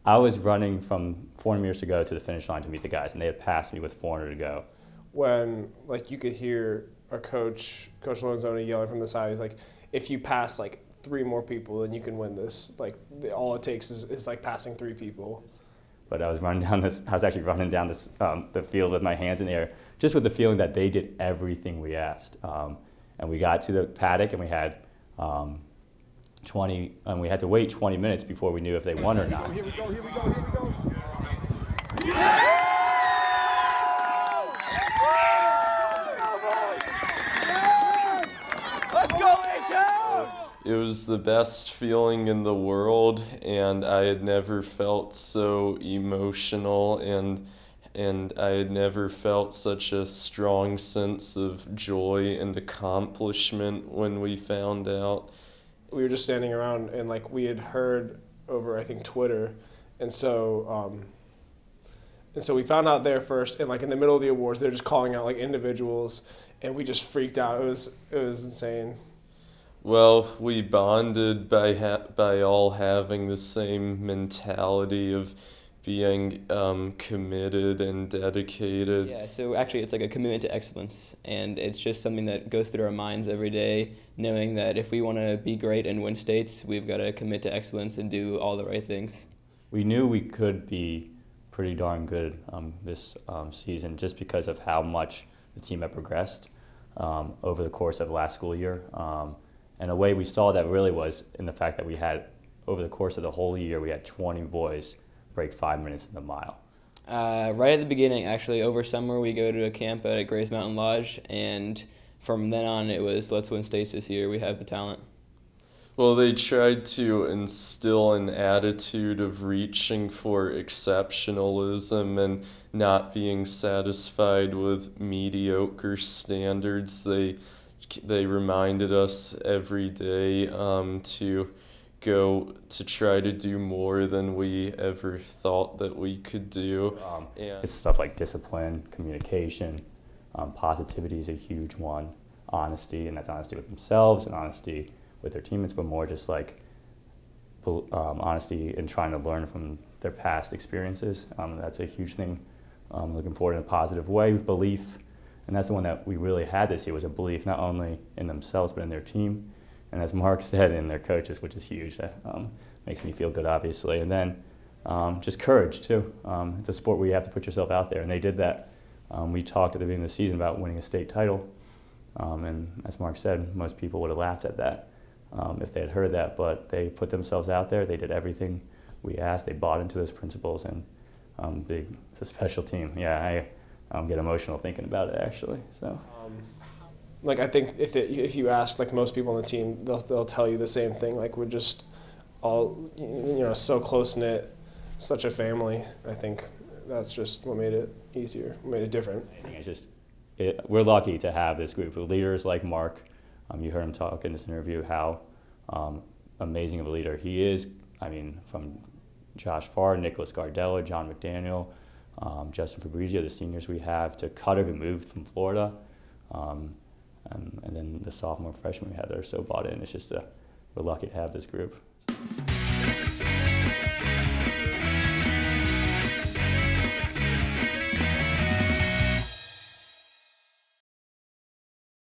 I was running from 400 meters to go to the finish line to meet the guys, and they had passed me with 400 to go. When you could hear our coach Lorenzoni yelling from the side, he's like, if you pass 3 more people, then you can win this. All it takes is passing 3 people. But I was actually running down the field with my hands in the air, just with the feeling that they did everything we asked. And we got to the paddock, and we had we had to wait 20 minutes before we knew if they won or not. Here we go, here we go, here we go. Let's go, A-Town! It was the best feeling in the world, and I had never felt so emotional, and I had never felt such a strong sense of joy and accomplishment when we found out. We were just standing around, and we had heard over, I think, Twitter, and so we found out there first, and in the middle of the awards, they're just calling out individuals, and we just freaked out. It was insane. Well, we bonded by all having the same mentality of being committed and dedicated. Yeah, so actually it's a commitment to excellence, and it's just something that goes through our minds every day, knowing that if we want to be great and win states, we've got to commit to excellence and do all the right things. We knew we could be pretty darn good this season, just because of how much the team had progressed over the course of last school year. And a way we saw that really was in the fact that we had, over the course of the whole year, we had 20 boys break 5 minutes in the mile. Right at the beginning, actually, over summer, we go to a camp at Grays Mountain Lodge, and from then on, it was let's win states this year. We have the talent. Well, they tried to instill an attitude of reaching for exceptionalism and not being satisfied with mediocre standards. They reminded us every day to go to try to do more than we ever thought that we could do. It's stuff like discipline, communication, positivity is a huge one, honesty, and that's honesty with themselves and honesty with their teammates, but more just honesty in trying to learn from their past experiences. That's a huge thing. Looking forward in a positive way, belief. And that's the one that we really had this year, was a belief not only in themselves but in their team. And as Mark said, in their coaches, which is huge. That makes me feel good, obviously. And then just courage, too. It's a sport where you have to put yourself out there, and they did that. We talked at the beginning of the season about winning a state title. And as Mark said, most people would have laughed at that if they had heard that. But they put themselves out there. They did everything we asked. They bought into those principles. And it's a special team. Yeah, I get emotional thinking about it, actually. So, I think if you ask most people on the team, they'll tell you the same thing. We're just all so close knit, such a family. I think that's just what made it easier, what made it different. I think we're lucky to have this group of leaders like Mark. You heard him talk in this interview how amazing of a leader he is. I mean, from Josh Farr, Nicholas Gardella, John McDaniel, Justin Fabrizio, the seniors we have, to Cutter, who moved from Florida, and then the sophomore freshmen we have that are so bought in. It's just we're lucky to have this group.